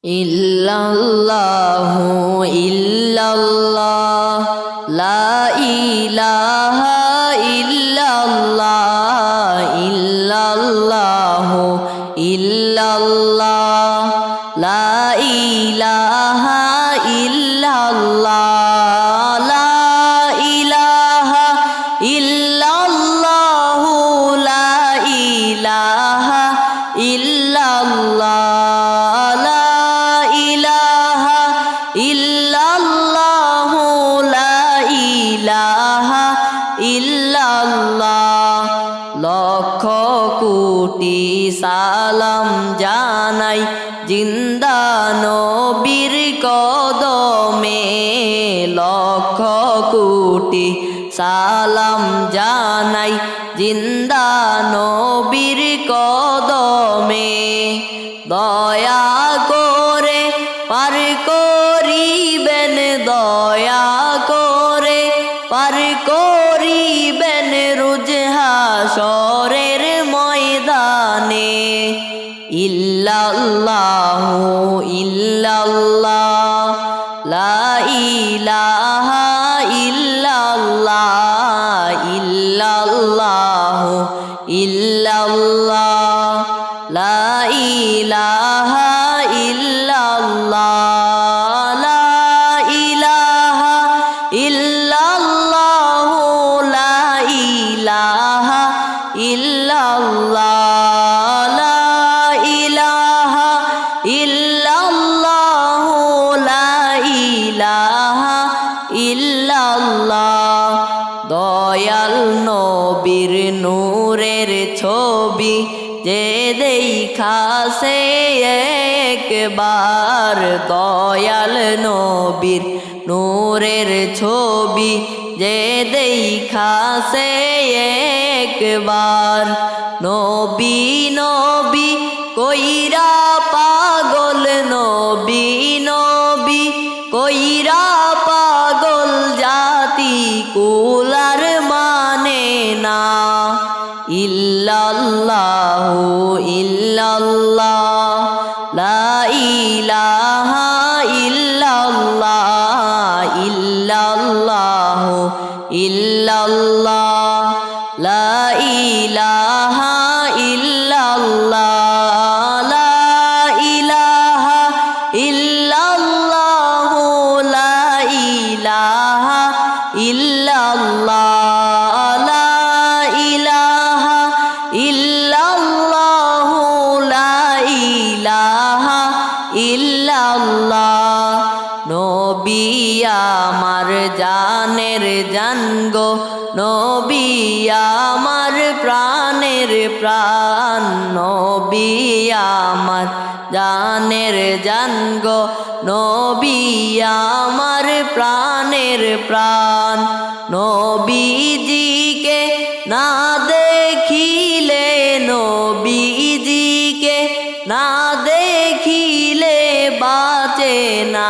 ইল্লাল্লাহু ইল্লাল্লাহ লা ইলাহা ইল্লাল্লাহ ইল্লাল্লাহু ইল্লাল্লাহ লা ইলাহা ইল্লাল্লাহ লা ইলাহা ইল্লাল্লাহু লা ইলাহা ইল্লাল্লাহ লক্ষ কোটি সালাম জানাই জিন্দা নবীর কদমে লক্ষ কোটি সালাম জানাই জিন্দা নবীর কদমে দয়া করে পার করিবেন দয়া করে পার করিবেন রোজ হাশরের ময়দানে ইল্লাল্লাহু ইল্লাল্লাহ লা ইলাহা ইল্লাল্লাহ ইল্লাল্লাহু ইল্লাল্লাহ লা ইলাহা ইল্লাল্লাহ দয়াল নবীর নূরের ছবি যে দেখাছে একবার দয়াল নবীর নূরের ছবি যে দেখাছে একবার নবী নবী কইরা পাগল নবী নবী কইরা পাগল জাতি কুলার মানে না ইল্লাল্লাহু ইল্লাল্লাহ লা ইলাহা ইল্লাল্লাহ ইল্লাল্লাহু ইল্লাল্লাহ লা ইলাহা ইল্লাল্লাহ নবী আমার জানের জান গো নবী আমার প্রাণের প্রাণ নবী আমার জানের জান গো নবী আমার প্রাণের প্রাণ নবীজিকে না দেখিলে নবীজিকে না দেখিলে বাঁচে না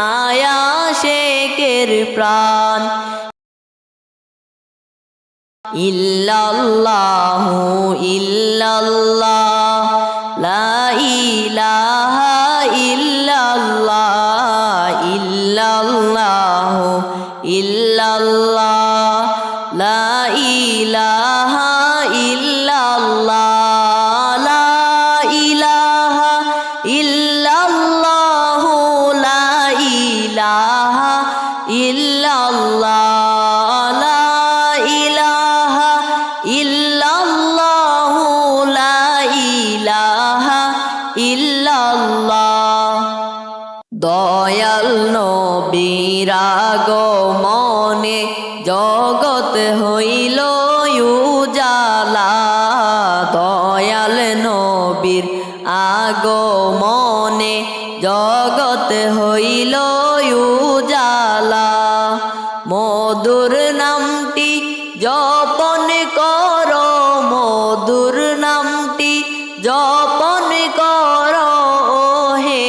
আশিকের প্রাণ ইল্লাল্লাহু ইল্লাল্লাহ লা ইলাহা ইল্লাল্লাহ ইল্লাল্লাহু ইল্লাল্লাহ লা ইলাহা ইল্লাল্লাহ দয়াল নবীর আগমনে জগৎ হইল উজালা দয়াল নবীর আগমনে জগৎ হইল উজালা মধুর নামটি জপন কর মধুর নামটি জপন কর হে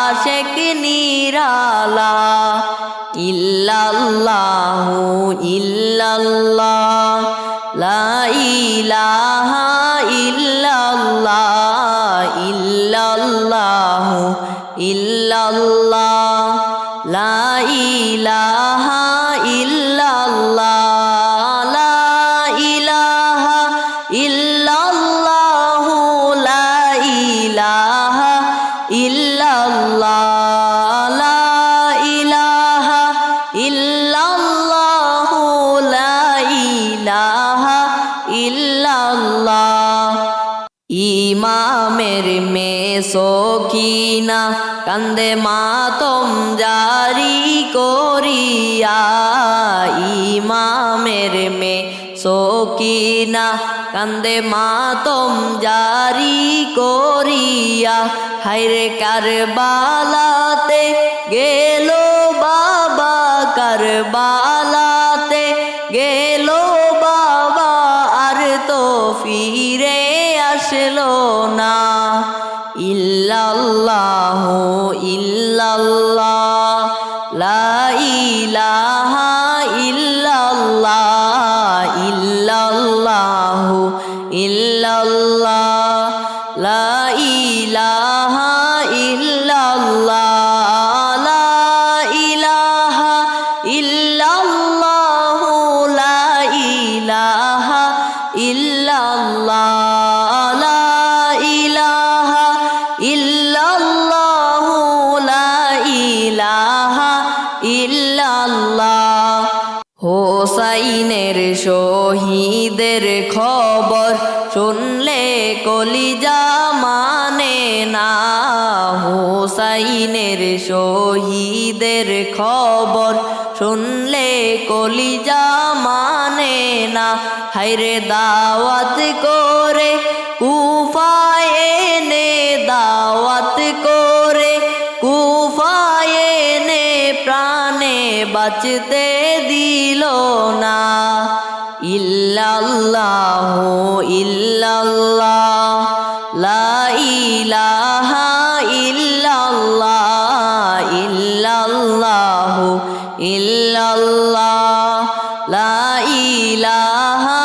আশিক নিরালা ইল্লাল্লাহু ইল্লাল্লাহ লা ইলাহা ইল্লাল্লাহ ইল্লাল্লাহু ইল্লাল্লাহ লা ইলাহা ইল্লাল্লাহ লা ইলাহা ইল্লাল্লাহ লা ইলাহা ইল্লাল্লাহ লা ইলাহা ইল্লাল্লাহ লা ইলাহা ইল্লাল্লাহ ইমামের মেয়ে সখিনা কান্দে মাতম জারি করিয়া ইমামের মেয়ে সখিনা কান্দে মাতম জারি করিয়া হায়রে কারবালাতে গেল বাবা কারবালাতে গেল বাবা আর তো ফিরে আসলো না ইল্লাল্লাহ ইল্লাল্লাহ লা ইলাহা ইল্লাল্লাহ ইল্লাল্লাহ ইল্লাল্লাহ লা ইলাহা ইল্লাল্লাহ লা ইলাহা ইল্লাল্লাহ লা ইলাহা ইল্লাল্লাহ লা ইলাহা ইল্লাল্লাহ লা ইলাহা ইল্লাল্লাহ হোসাইনের শহীদের খবর শুনলে কলিজা মানে না হোসাইনের শহীদের খবর শুনলে কলিজা মানে না হায়রে দাওয়াত করে কুফায় এনে দাওয়াত করে কুফায় এনে প্রাণে বাঁচতে দিল না ইল্লাল্লাহ ইল্লাল্লাহ লা ইলাহা ইল্লাল্লাহ ইল্লাল্লাহ ইল্লাল্লাহ লা ইলাহা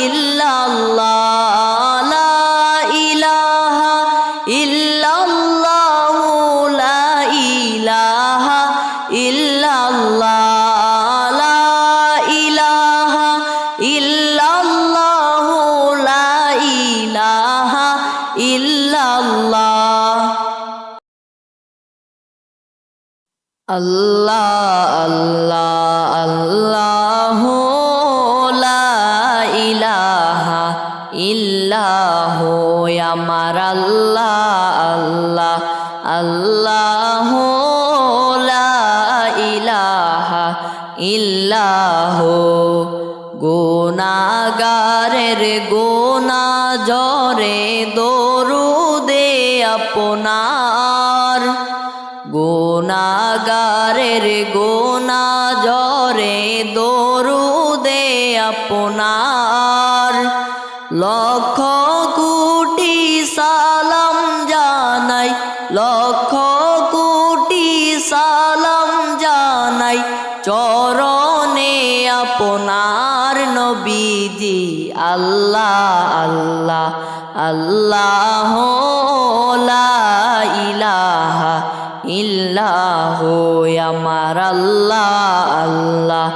ইল্লাল্লাহ লা ইলাহা ইল্লাল্লাহ লা ইলাহা ইল্লাল্লাহ লা ইলাহা ইল্লাল্লাহ লা ইলাহা ইল্লাল্লাহ আল্লাহ আল্লাহ আল্লাহ লা ইলাহা ইল্লাহ আমার আল্লাহ আল্লাহ আল্লাহ লা ইলাহা ইল্লাহ গুনাহগারের গুনাহ জরে দরুদে আপনার গুনাহগারের গুনাহ জরে দরুদে আপনার লক্ষ কোটি সালাম জানাই লক্ষ কোটি সালাম জানাই চরণে আপনার নবীজি আল্লাহ আল্লাহ আল্লাহ লা ইলাহা ইল্লাহ আমার আল্লাহ আল্লাহ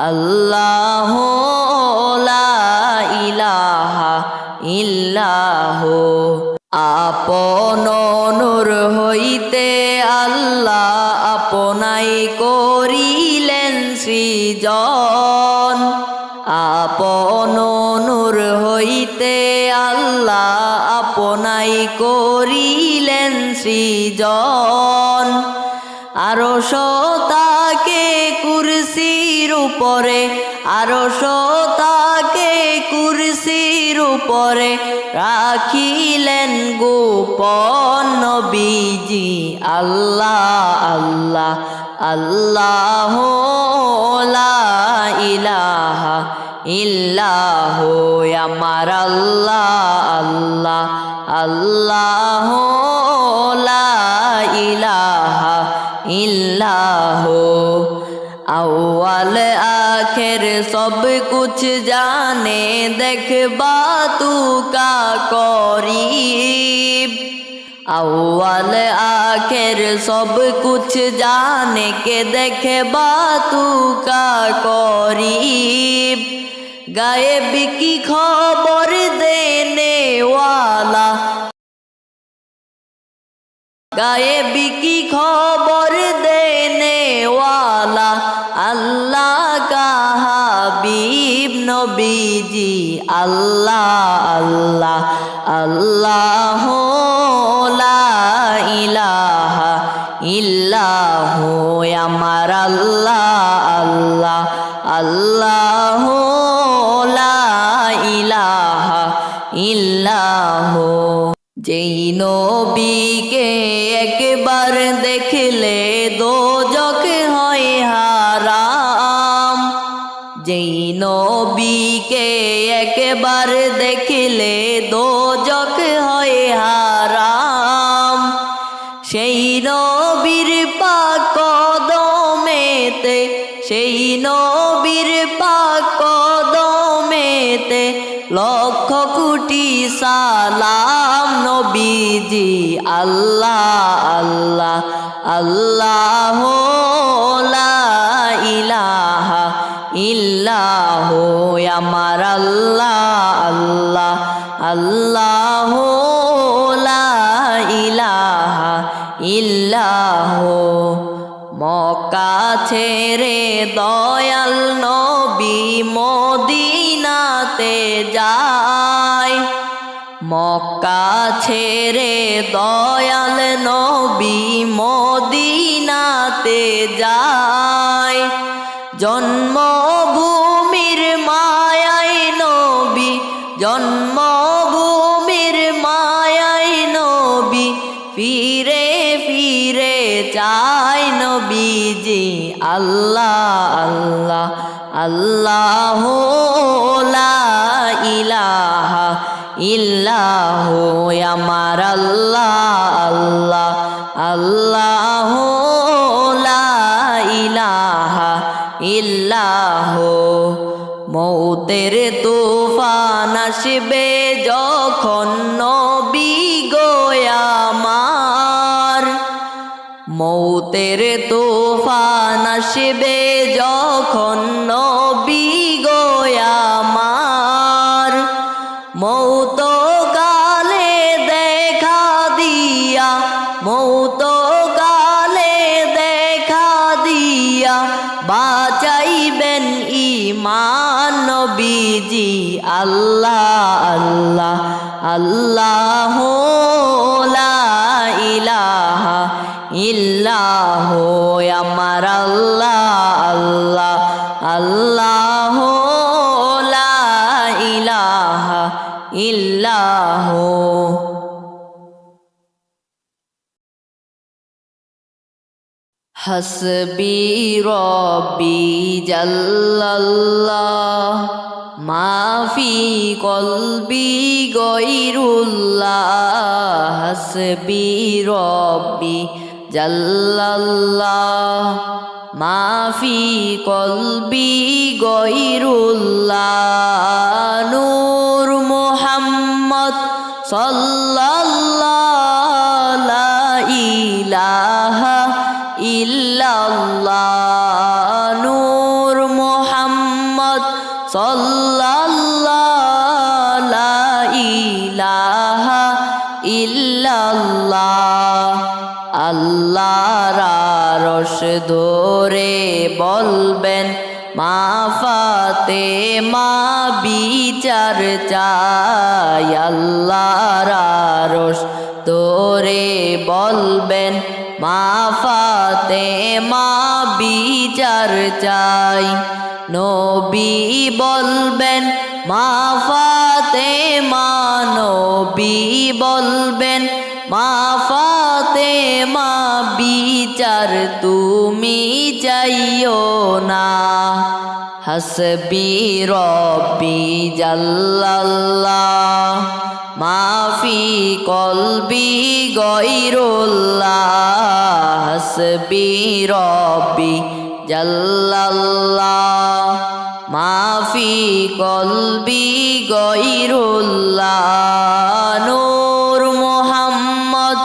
আল্লাহ লা ইলাহা ইল্লাহ আপন নূর হইতে আল্লাহ আপনাই করিলেন সৃজন আপন নূর হইতে আল্লাহ আপনাই করিলেন সৃজন আরশ তাকে কুরসির উপরে আরশ তাকে কুরসির উপরে রাখিলেন গোপন নবীজি আল্লাহ আল্লাহ আল্লাহ লা ইলাহা ইল্লাহ আমার আল্লাহ আল্লাহ আল্লাহ লা ইলাহা ইল্লাহ अव्वल आखिर सब कुछ जाने देखबा तू का करीब अव्वल आखिर सब कुछ जाने के देखे बातू का करीब गायब की खबर देने वाला गायब की खबर देने वाला अल्लाह का हबीब नबी जी अल्लाह अल्लाह अल्लाह ला इलाहा इल्लाहु अमर अल्लाह अल्लाह अल्लाह ला इलाहा इल्लाहु যেই নবীকে একবার দেখলে দোজখ হয় হারাম যেই নবীকে একবার দেখলে দোজখ হয় হারাম সেই নবীর পাক কদমেতে সেই নবীর পাক কদমেতে লক্ষ কোটি সালাম নবীজি আল্লাহ আল্লাহ আল্লাহ লা ইলাহা ইল্লাহু আমার আল্লাহ আল্লাহ আল্লাহ লা ইলাহা ইল্লাহু মক্কা ছেড়ে দয়াল নবী মদিনাতে যায় মক্কা ছেড়ে দয়াল নবী মদিনাতে যায় জন্মভূমির মায়ায় নবী জন্মভূমির মায়ায় নবী ফিরে ফিরে চায় নবীজি আল্লাহ আল্লাহ আল্লাহ লা ইলাহা ইল্লাহু আমার আল্লাহ আল্লাহ আল্লাহ লা ইলাহা ইল্লাহু মৌতের তুফান আসবে যখন নবী গো আমার মৌতের তুফান আসবে যখন নবী গো আমার মৌত কালে দেখা দিয়া মৌত কালে দেখা দিয়া বাঁচাইবেন ঈমান নবীজি আল্লাহ আল্লাহ আল্লাহ লা ইলাহা ইল্লাহু আমার আল্লাহ আল্লাহ আল্লাহ লা ইলাহা ইল্লাহু হাসবি রব্বি জাল্লাল্লাহ মাফি কলবি গৈরুল্লাহ হাসবি রব্বি জাল্লাল্লাহ মাফি কলবি গৈরুল্লাহ নূর মুহাম্মদ সাল্লাল্লাহ লা ইলাহা ইল্লাল্লাহ নূর মুহাম্মদ সাল্লাল্লাহ লা ইলাহা ইল্লাল্লাহ আল্লাহর আরশ ধরে বলবেন মা ফাতেমা বিচার চাই আল্লাহর আরশ ধরে বলবেন মা ফাতেমা বিচার চাই নবী বলবেন মা ফাতেমা নবী বলবেন মা ফাতেমা বিচার তুমি চাইও না হাসবি রব্বি জাল্লাল্লাহ মাফি কলবি গৈরুল্লাহ হাসবি রব্বি জাল্লাল্লাহ মাফি কলবি গৈরুল্লাহ নূর মুহাম্মদ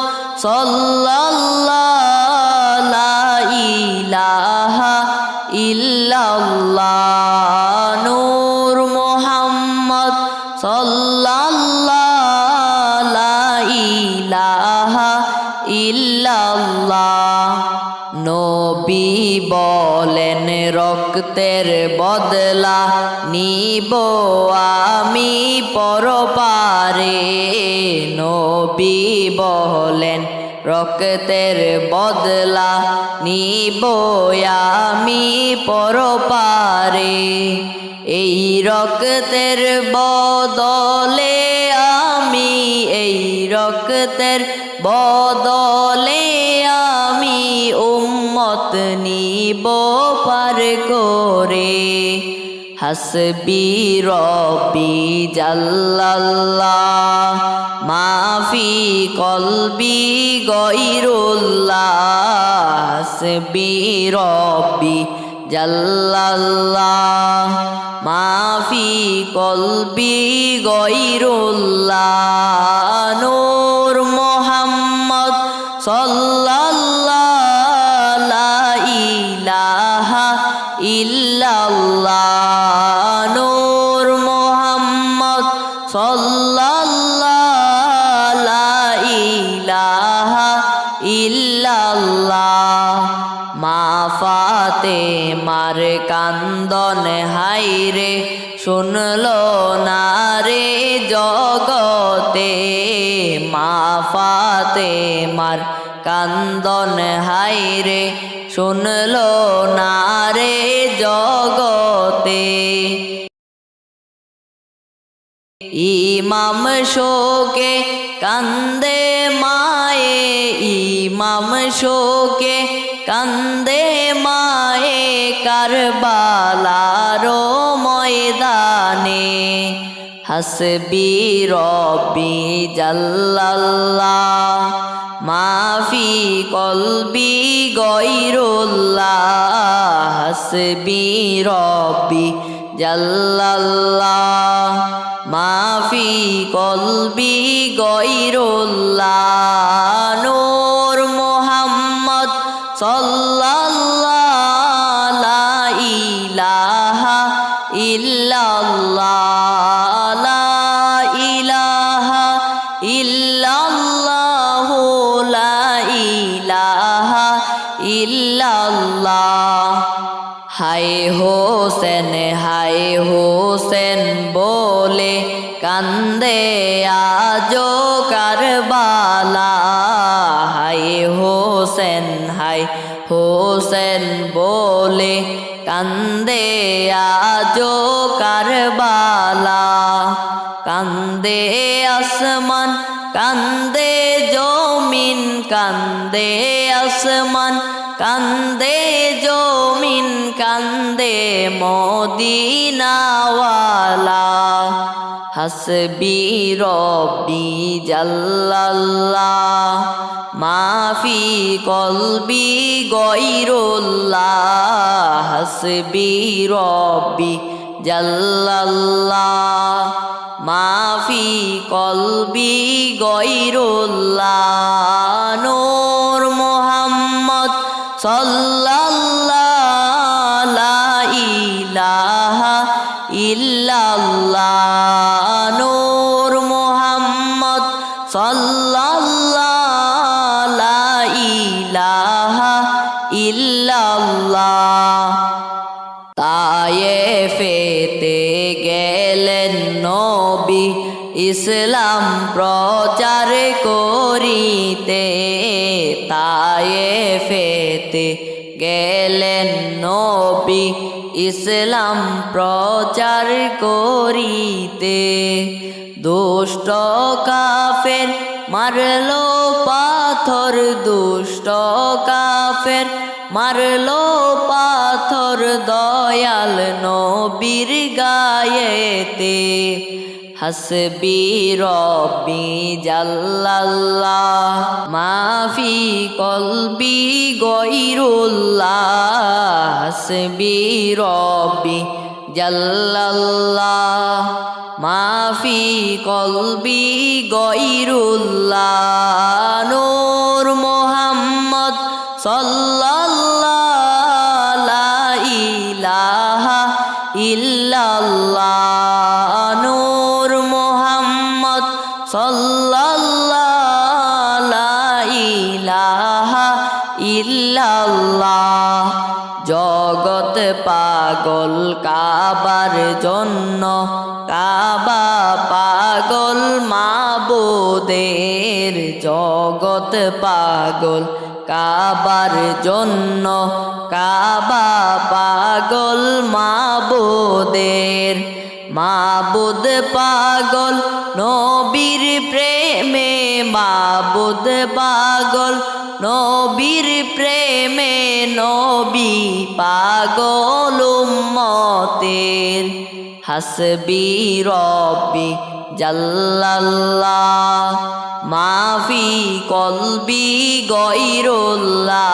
ইল্লাল্লাহ। নবী বলেন রক্তের বদলা নিব আমি পরপারে। নবী বলেন রক্তের বদলা নিব আমি পরপারে। এই রক্তের বদলে আমি, এই রক্তের বদলে আমি উম্মত নিব পার করে। হাসবি রব্বি জাল্লাল্লাহ মাফি কলবি গয়রুল্লাহ। হাসবি রব্বি জাল্লাল্লাহ মাফি কলবি গয়রুল্লাহ। নূর মুহাম্মদ সাল্লাল্লাহ লা ইলাহা ইল্লাল্লাহ। নূর মুহাম্মদ সাল্লাল্লাহ লা ইলাহা ইল্লাল্লাহ। মা ফাতেমার কান্দন হায়রে শুনলো না রে জগতে। মা ফাতেমার কান্দন হায়রে শুনলো না রে জগতে। ইমাম শোকে কান্দে মায়ে, ইমাম শোকে কান্দে মায়ে কারবালার ময়দানে। হাসবি রব্বি জাল্লাল্লাহ মাফি কলবি গয়রুল্লাহ। হাসবি রব্বি জাল্লাল্লাহ মাফি কলবি গয়রুল্লাহ। নূর মুহাম্মদ সাল্লাল্লাহ লা ইলাহা ইল্লাল্লাহ। লা ইলাহা ইল্লাল্লাহ লা ইলাহা ইল্লাল্লাহ। হায় হোসেন হায় হোসেন বলে কান্দে আজো কারবালা। হায় হোসেন হায় হোসেন বলে কান্দে আজো কারবালা। কান্দে আসমান কান্দে জমিন, কান্দে আসমান কান্দে জমিন, কান্দে মদিনাওয়ালা। হাসবি রব্বি জাল্লাল্লাহ মাফি কলবি গয়রুল্লাহ। হাসবি রব্বি জাল্লাল্লাহ মাফি কলবি গয়রুল্লাহ। নূর মুহাম্মদ সাল্লাল্লাহ লা ইলাহা ইল্লাল্লাহ। নূর মুহাম্মদ সাল্লাল্লাহ লা ইলাহা ইল্লাল্লাহ। তায়েফেতে গেলেন নবী ইসলাম প্রচার করিতে। তায়েফেতে গেলেন নবী ইসলাম প্রচার করিতে। দুষ্ট কাফের মারলো পাথর, দুষ্ট কাফের মারলো পাথর দয়াল নবীর গায়েতে। হাসবি রব্বি জাল্লাল্লাহ মাফি কলবি গয়রুল্লাহ। হাসবি রব্বি জাল্লাল্লাহ মাফি কলবি গয়রুল্লাহ। নূর মুহাম্মদ সাল্লাল্লাহ লা ইলাহা ইল্লাল্লাহ। নূর মুহাম্মদ সাল্লাল্লাহ লা ইলাহা ইল্লাল্লাহ। জগৎ পাগল কাবার জন্য, কাবা পাগল মাবুদের। জগৎ পাগল কাবার জন্য, কাবা পাগল মাবুদের। মাবুদ পাগল নবীর প্রেমে, মাবুদ পাগল নবীর প্রেমে, নবী পাগল উম্মতের। হাসবি রব্বি জাল্লাল্লাহ, মাফি কলবি গয়রুল্লাহ।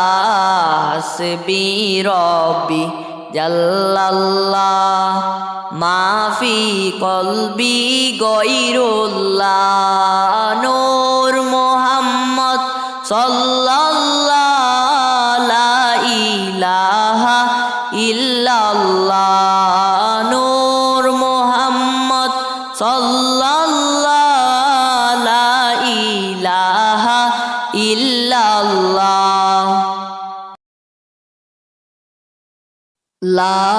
হাসবি রব্বি জাল্লাল্লাহ, মাফি কলবি গয়রুল্লাহ। নূর মুহাম্মদ সাল্লাল্লাহু লা ইলাহা ইল্লাল্লাহ। নূর মুহাম্মদ সাল্লাল্লাহু লা ইলাহা ইল্লাল্লাহ। লা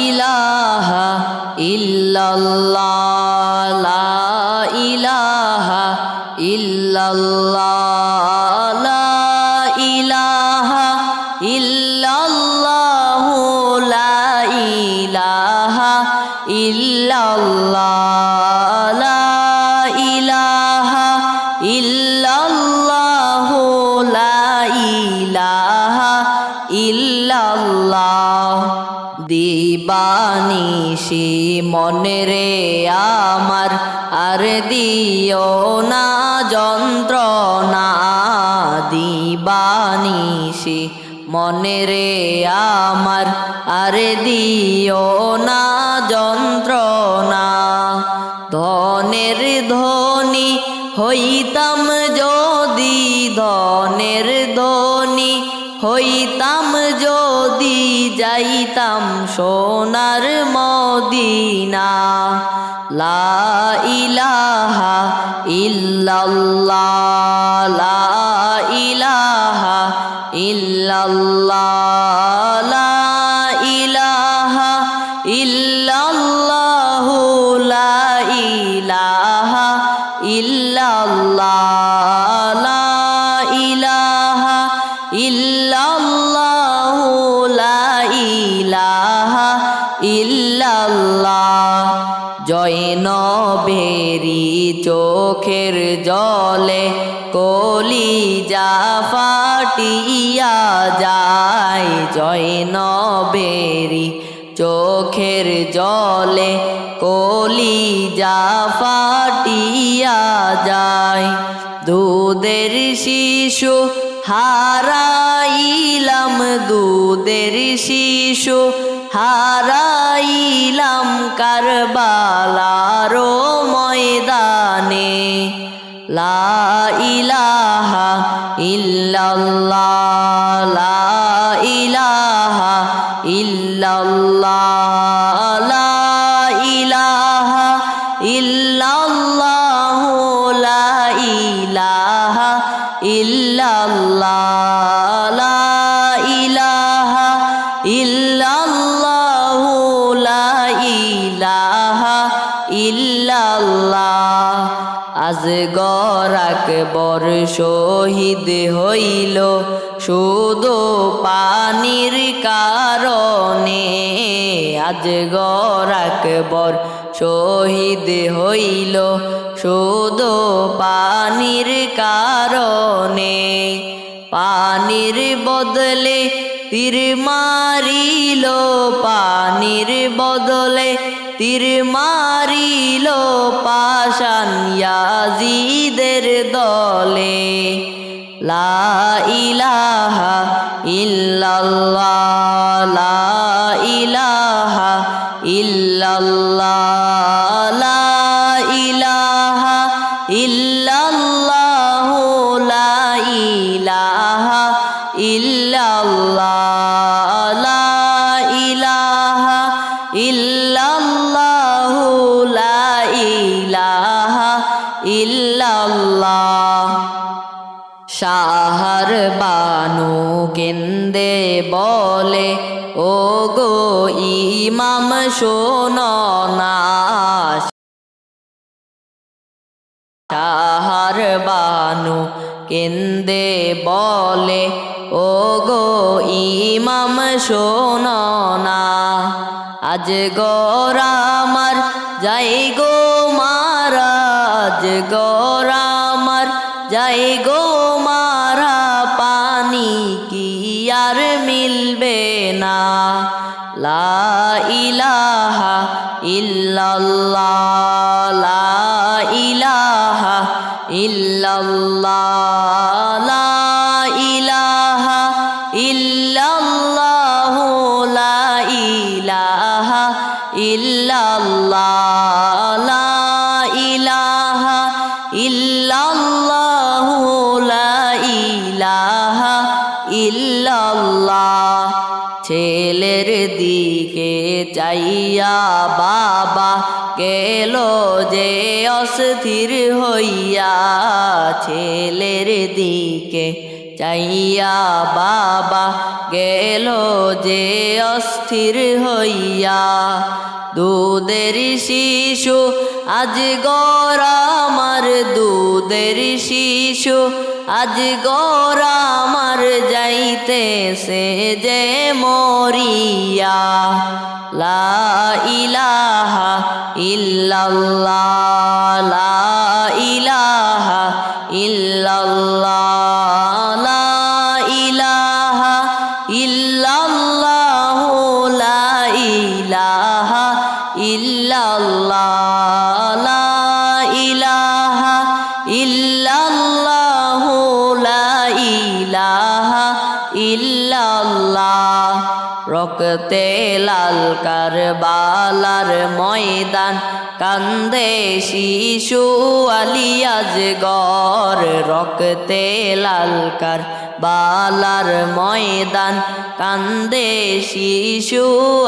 ইলাহা ইল্লাল্লাহ, লা ইলাহা ইল্লাল্লাহ, লা ইলাহা ইল্লাল্লাহ, লা ইলাহা ইল্লাল্লাহ, লা ইলাহা ইল্লাল্লাহ, লা ইলাহা ইল্লাল্লাহ। দিবানিশি মনে রে আমার, আর দিও না যন্ত্রণা। দিবানিশি মনে রে আমার, আর দিও না যন্ত্রণা। ধনের ধনী হইতাম যদি, ধনের ধনী হইতাম যদি, যাইতাম সোনার মদিনা। লা ইলাহা ইল্লাল্লাহ, লা ইলাহা ইল্লাল্লাহ, লা ইলাহা ইল্লাল্লাহ, লা ইলাহা ইল্লাল্লাহ, লা ইলাহা ইল্লাল্লাহ, লা ইলাহা ইল্লাল্লাহ। জয়নবেরি চোখের জলে কলিজা ফাটিয়া যায়। জয়নবেরি চোখের জলে কলিজা ফাটিয়া যায়। দুধের শিশু হারাইলাম, দুধের শিশু হারাইলাম কারবালার ময়দানে। লা ইলাহা ইল্লাল্লাহ, লা ইলাহা ইল্লাল্লাহ, লা ইলাহা ইল্লাল্লাহ, লা ইলাহা ইল্লাল্লাহ, লা ইলাহা ইল্লাল্লাহ, লা ইলাহা ইল্লাল্লাহ। আজগর আকবর শহীদ হইল শুধু পানির কারণে। আজগর আকবর শহীদ হইল শুধু পানির কারণে। পানির বদলে তীর মারিল, পানির বদলে তীর মারিল পাষাণ ইয়াজিদের দলে। লা ইলাহা ইল্লাল্লাহ, লা ইলাহা ইল্লাল্লাহ, লা ইলাহা ইল্লাল্লাহ, লা ইলাহা ইল্লাল্লাহ, লা ইলাহা ইল্লাল্লাহ, লা ইলাহা ইল্লাল্লাহ। শাহর বানু কেন্দে বলে ও গো ইমাম শোনো না শাহর বানু কেন্দে বলে ও গো ইমাম শোনো না আজ গোরামার যাই গো মারা আজ গোরামার যাই গো মারা পানি কি আর মিলবে না লা ইলাহা ইল্লাল্লাহ লা ইলাহা ইল্লাল্লাহ লা ইলাহা ইল্লাল্লাহ লা ইলাহা ইল্লাল্লাহ লা ইলাহা ইল্লাল্লাহ লা ইলাহা ইল্লাল্লাহ ছেলের দিকে চাইয়া বাবা গেল যে অস্থির হইয়া ছেলের দিকে চাইয়া বাবা গেল যে অস্থির হইয়া দুধের শিশু আজ গরামার দুধের শিশু আজ গরামার যাইতেছে যে মরিয়া লা ইলাহা ইল্লাল্লাহ লা ইলাহা ইল্লাল্লাহ লা ইলাহা ইল্লাল্লাহ লা ইলাহা ইল্লাল্লাহ লা ইলাহা ইল্লাল্লাহ লা ইলাহা ইল্লাল্লাহ রক্তে লাল কারবালার ময়দান কান্দে শিশু আলী আজগর রক্তে লাল কারবালার ময়দান কান্দে শিশু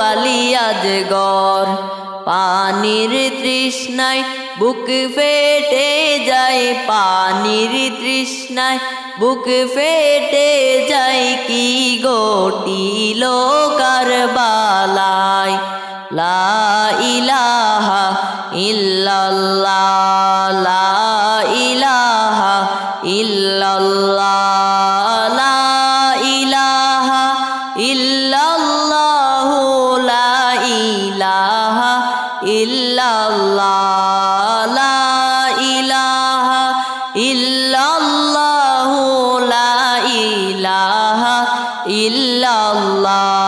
আলী আজগর পানির তৃষ্ণায় বুক ফেটে যায় পানির তৃষ্ণায় বুক ফেটে যায় কি গোটিল কারবালায় লা ইলাহা ইল্লাল্লাহ লা ইলাহা ইল্লাল্লাহ লা ইলাহা ইল্লাল্লাহ লা ইলাহা ইল্লাল্লাহ লা ইলাহা ইল্লাল্লাহ লা ইলাহা ইল্লাল্লাহ